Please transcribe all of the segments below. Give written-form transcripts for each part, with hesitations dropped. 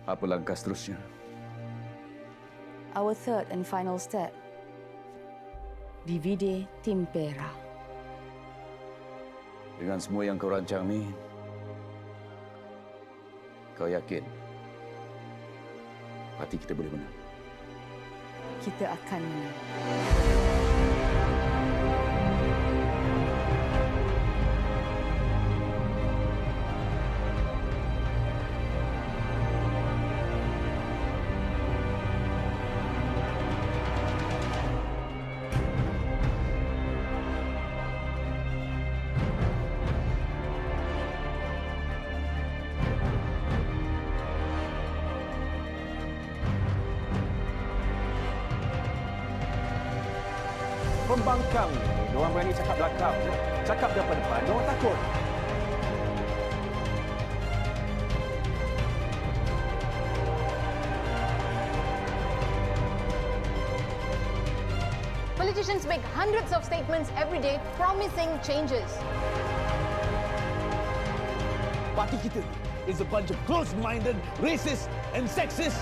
Apa langkah seterusnya? Our third and final step. Divide Timpera. Dengan semua yang kau rancang ni, kau yakin parti kita boleh menang? Kita akan menang. Pembangkang ni, diorang berani cakap belakang. Cakap depan depan, diorang takut. Politicians make hundreds of statements every day promising changes. Parti kita is a bunch of close-minded, racist and sexist.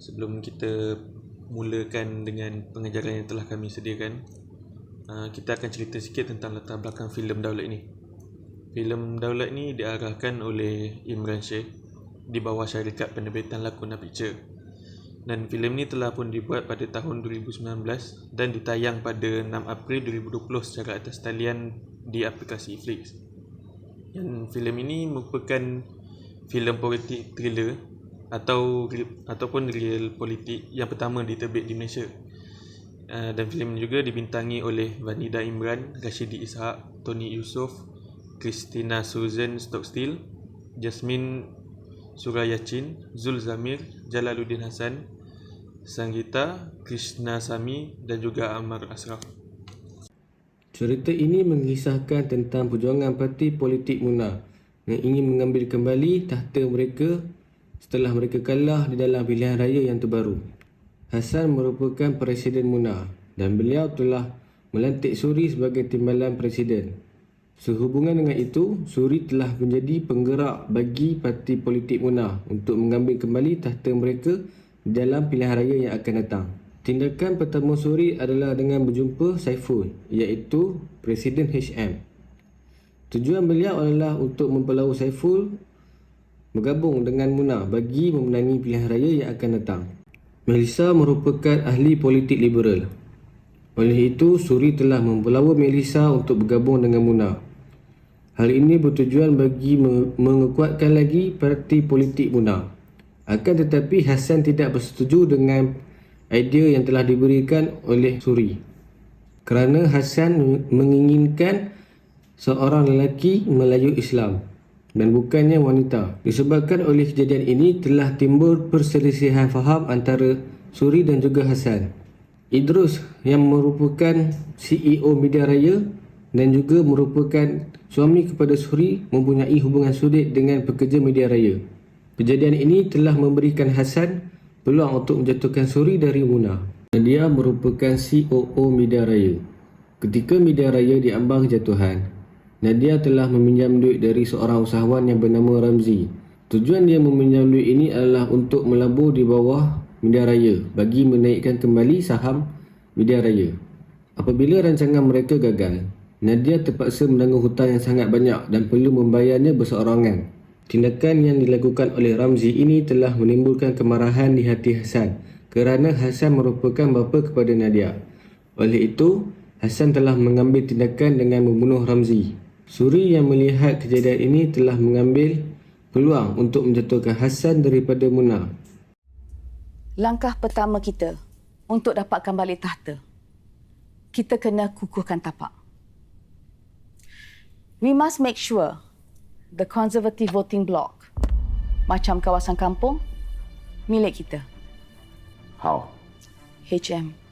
Sebelum kita mulakan dengan pengajaran yang telah kami sediakan, kita akan cerita sikit tentang latar belakang filem Daulat ini. Filem Daulat ini diarahkan oleh Imran Sheikh di bawah syarikat penerbitan Lakona Picture. Dan filem ini telah pun dibuat pada tahun 2019 dan ditayang pada 6 April 2020 secara atas talian di aplikasi Flix. Dan filem ini merupakan filem politik thriller ataupun real politik yang pertama diterbit di Malaysia. Dan filem ini juga dibintangi oleh Vanida Imran, Rashidi Ishak, Tony Yusof, Christina Susan Stockstill, Jasmine Surayachin, Zul Zamir, Jalaluddin Hassan, Sanggita, Krishna Sami dan juga Ammar Ashraf. Cerita ini mengisahkan tentang perjuangan parti politik MUNA yang ingin mengambil kembali tahta mereka setelah mereka kalah di dalam pilihan raya yang terbaru. Hassan merupakan Presiden MUNA dan beliau telah melantik Suri sebagai timbalan Presiden. Sehubungan dengan itu, Suri telah menjadi penggerak bagi parti politik MUNA untuk mengambil kembali tahta mereka di dalam pilihan raya yang akan datang. Tindakan pertama Suri adalah dengan berjumpa Saiful, iaitu Presiden HM. Tujuan beliau adalah untuk memperlawan Saiful bergabung dengan MUNA bagi memenangi pilihan raya yang akan datang. Melissa merupakan ahli politik liberal. Oleh itu, Suri telah memperlawan Melissa untuk bergabung dengan MUNA. Hal ini bertujuan bagi menguatkan lagi parti politik MUNA. Akan tetapi, Hassan tidak bersetuju dengan idea yang telah diberikan oleh Suri. Kerana Hassan menginginkan seorang lelaki Melayu Islam dan bukannya wanita. Disebabkan oleh kejadian ini telah timbul perselisihan faham antara Suri dan juga Hassan. Idrus yang merupakan CEO Media Raya dan juga merupakan suami kepada Suri mempunyai hubungan sulit dengan pekerja Media Raya. Kejadian ini telah memberikan Hassan peluang untuk menjatuhkan Suri dari MUNA. Dia merupakan COO Media Raya. Ketika Media Raya diambang kejatuhan, Nadia telah meminjam duit dari seorang usahawan yang bernama Ramzi. Tujuan dia meminjam duit ini adalah untuk melabur di bawah Media Raya bagi menaikkan kembali saham Media Raya. Apabila rancangan mereka gagal, Nadia terpaksa menanggung hutang yang sangat banyak dan perlu membayarnya berseorangan. Tindakan yang dilakukan oleh Ramzi ini telah menimbulkan kemarahan di hati Hassan kerana Hassan merupakan bapa kepada Nadia. Oleh itu, Hassan telah mengambil tindakan dengan membunuh Ramzi. Suri yang melihat kejadian ini telah mengambil peluang untuk menjatuhkan Hassan daripada Munah. Langkah pertama kita untuk dapatkan balik tahta, kita kena kukuhkan tapak. We must make sure the conservative voting bloc, macam kawasan kampung, milik kita. How? HM.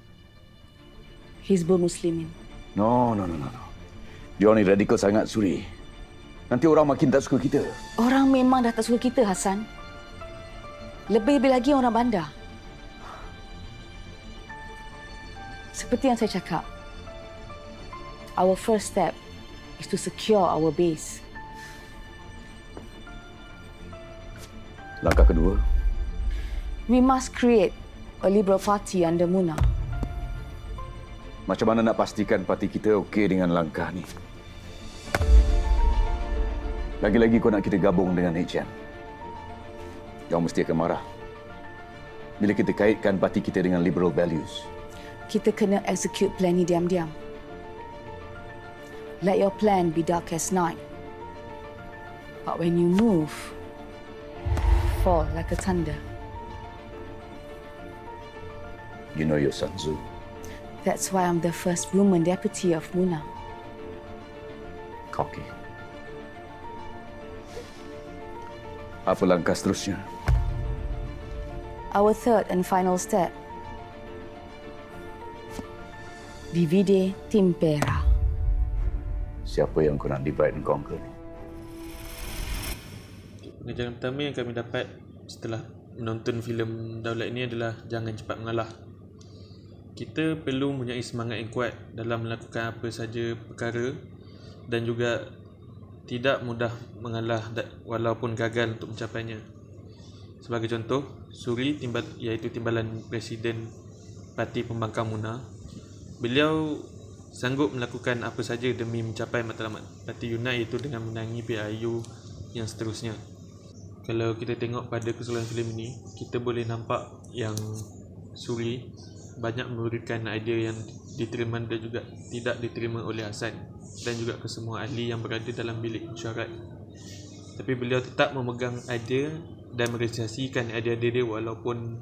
Hizbul Muslimin. No. Dia ni radikal sangat, Suri. Nanti orang makin tak suka kita. Orang memang dah tak suka kita, Hassan. Lebih-lebih lagi orang bandar. Seperti yang saya cakap, our first step is to secure our base. Langkah kedua, We must create a liberal party under Munah. macam mana nak pastikan parti kita okey dengan langkah ni? Lagi-lagi kau nak kita gabung dengan HM. Kau mesti akan marah bila kita kaitkan parti kita dengan liberal values. Kita kena execute plan ni diam-diam. Let your plan be dark as night. But when you move, fall like a thunder. You know your Sun Tzu. That's why I'm the first woman deputy of Munah. Cocky. Apa langkah seterusnya? Our third and final step. Divide Timpera. Siapa yang kau nak divide and conquer ni? Pengajaran pertama yang kami dapat setelah menonton filem Daulat ini adalah jangan cepat mengalah. Kita perlu mempunyai semangat yang kuat dalam melakukan apa saja perkara dan juga tidak mudah mengalah walaupun gagal untuk mencapainya. Sebagai contoh, Suri iaitu timbalan Presiden Parti Pembangkang Munah, beliau sanggup melakukan apa saja demi mencapai matlamat Parti UNAT, iaitu dengan menangi PIU yang seterusnya. Kalau kita tengok pada keseluruhan filem ini, kita boleh nampak yang Suri banyak memberikan idea yang diterima dan juga tidak diterima oleh Hassan dan juga kesemua ahli yang berada dalam bilik mesyuarat. Tapi beliau tetap memegang idea dan merealisasikan idea-idea dia walaupun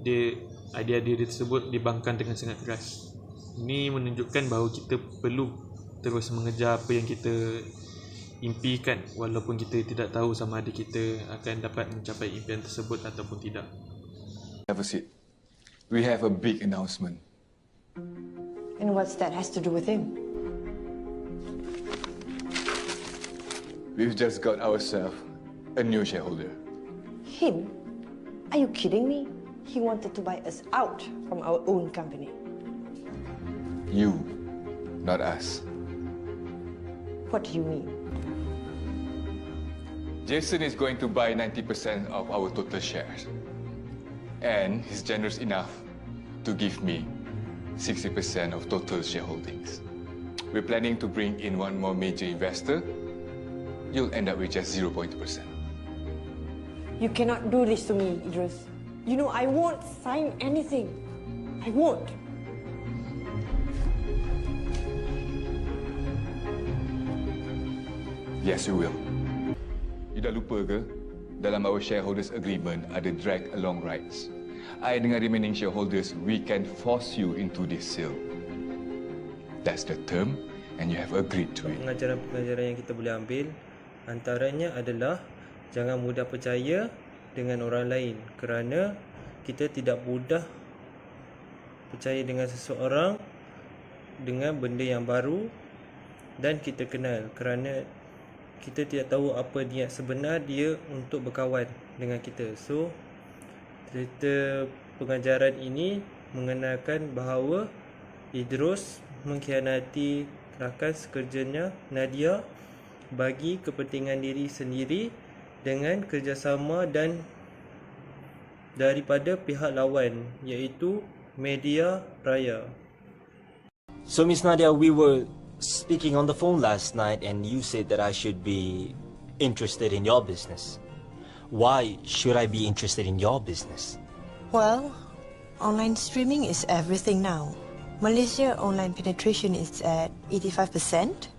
idea-idea dia tersebut dibangkang dengan sangat keras. Ini menunjukkan bahawa kita perlu terus mengejar apa yang kita impikan walaupun kita tidak tahu sama ada kita akan dapat mencapai impian tersebut ataupun tidak. Have a seat. We have a big announcement. And what's that has to do with him? We've just got ourselves a new shareholder. Him? Are you kidding me? He wanted to buy us out from our own company. You, not us. What do you mean? Jason is going to buy 90% of our total shares. And he's generous enough to give me 60% of total shareholdings. We're planning to bring in one more major investor. You'll end up with just 0.2%. You cannot do this to me, Idris. You know I won't sign anything. I won't. Yes, you will. You dah lupa ke? Dalam our shareholders agreement ada drag along rights. I dengan remaining shareholders, we can force you into this sale. That's the term and you have agreed to it. Pengajaran-pengajaran yang kita boleh ambil antaranya adalah jangan mudah percaya dengan orang lain kerana kita tidak mudah percaya dengan seseorang dengan benda yang baru dan kita kenal kerana kita tidak tahu apa niat sebenar dia untuk berkawan dengan kita. So, cerita pengajaran ini mengenalkan bahawa Idrus mengkhianati rakan sekerjanya Nadia bagi kepentingan diri sendiri dengan kerjasama dan daripada pihak lawan iaitu media raya. So Miss Nadia, we were speaking on the phone last night and you said that I should be interested in your business. Why should I be interested in your business? Well, online streaming is everything now. Malaysia online penetration is at 85%.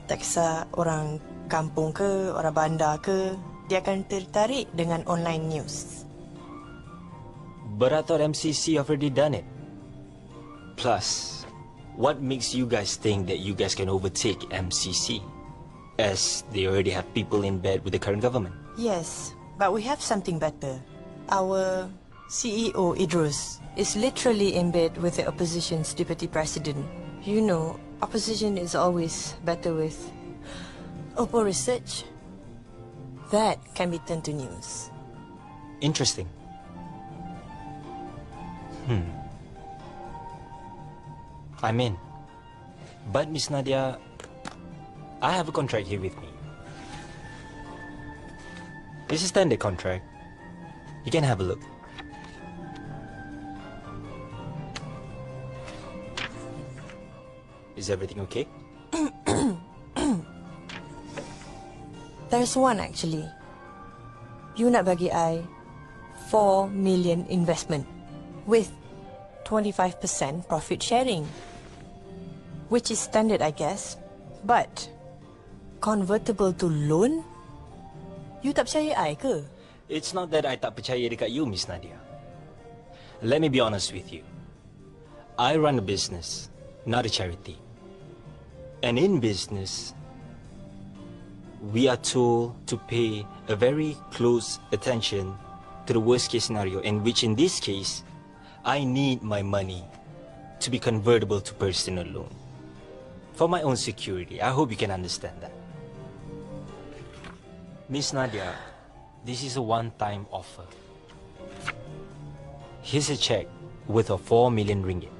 Tak kisah orang kampung ke, orang bandar ke, dia akan tertarik dengan online news. But I thought MCC already done it. Plus, what makes you guys think that you guys can overtake MCC? As they already have people in bed with the current government. Yes, but we have something better. Our CEO Idrus is literally in bed with the opposition's deputy president. You know, opposition is always better with Oppo research. That can be turned to news. Interesting. I'm in. But Miss Nadia, I have a contract here with me. It's a standard contract. You can have a look. Is everything okay? There's one actually. You nak bagi I 4 million investment with 25% profit sharing. Which is standard, I guess. But convertible to loan? You tak percaya I ke? It's not that I tak percaya dekat you, Miss Nadia. Let me be honest with you. I run a business, not a charity. And in business, we are told to pay a very close attention to the worst case scenario, in which in this case, I need my money to be convertible to personal loan. For my own security, I hope you can understand that. Miss Nadia, this is a one-time offer. Here's a check worth of 4 million ringgit.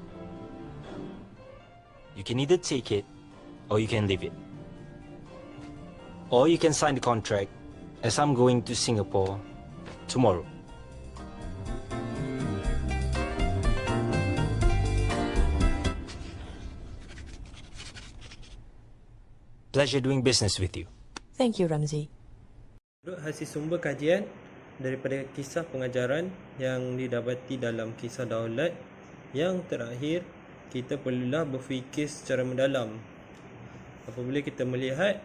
You can either take it or you can leave it. Or you can sign the contract, as I'm going to Singapore tomorrow. Pleasure doing business with you. Thank you, Ramzi. Menurut hasil sumber kajian daripada kisah pengajaran yang didapati dalam kisah daulat yang terakhir, kita perlulah berfikir secara mendalam. Apabila kita melihat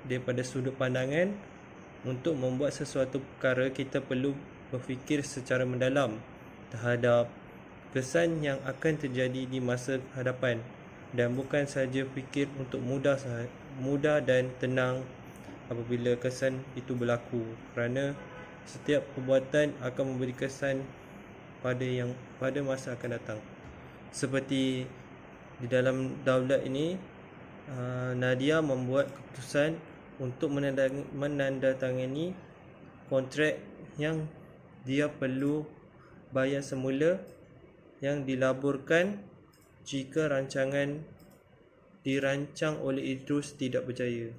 daripada sudut pandangan, untuk membuat sesuatu perkara, kita perlu berfikir secara mendalam terhadap kesan yang akan terjadi di masa hadapan, dan bukan sahaja fikir untuk mudah dan tenang apabila kesan itu berlaku, kerana setiap perbuatan akan memberi kesan pada masa akan datang. Seperti di dalam daulat ini, Nadia membuat keputusan untuk menandatangani kontrak yang dia perlu bayar semula, yang dilaburkan jika rancangan dirancang oleh Idrus tidak berjaya.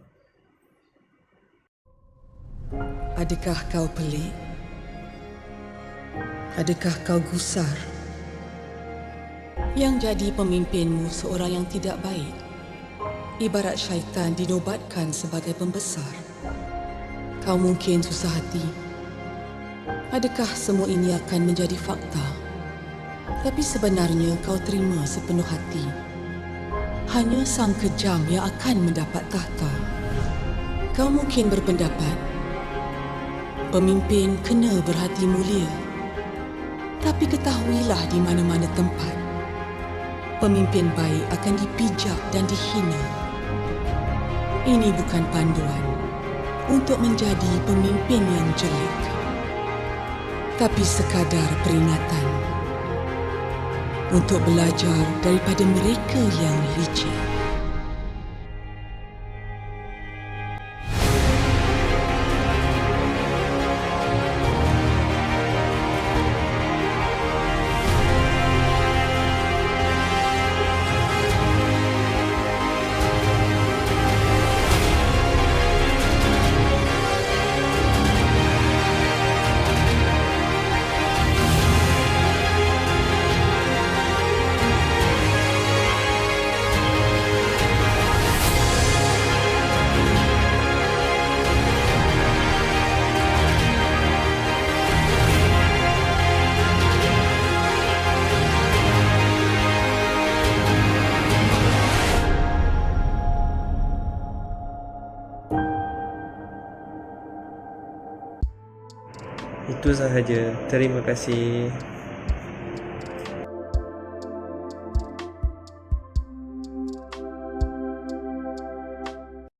Adakah kau pelik? Adakah kau gusar? Yang jadi pemimpinmu seorang yang tidak baik, ibarat syaitan dinobatkan sebagai pembesar. Kau mungkin susah hati. Adakah semua ini akan menjadi fakta? Tapi sebenarnya kau terima sepenuh hati. Hanya sang kejam yang akan mendapat tahta. Kau mungkin berpendapat pemimpin kena berhati mulia. Tapi ketahuilah di mana-mana tempat, pemimpin baik akan dipijak dan dihina. Ini bukan panduan untuk menjadi pemimpin yang jelek, tapi sekadar peringatan untuk belajar daripada mereka yang licik. Itu sahaja. Terima kasih.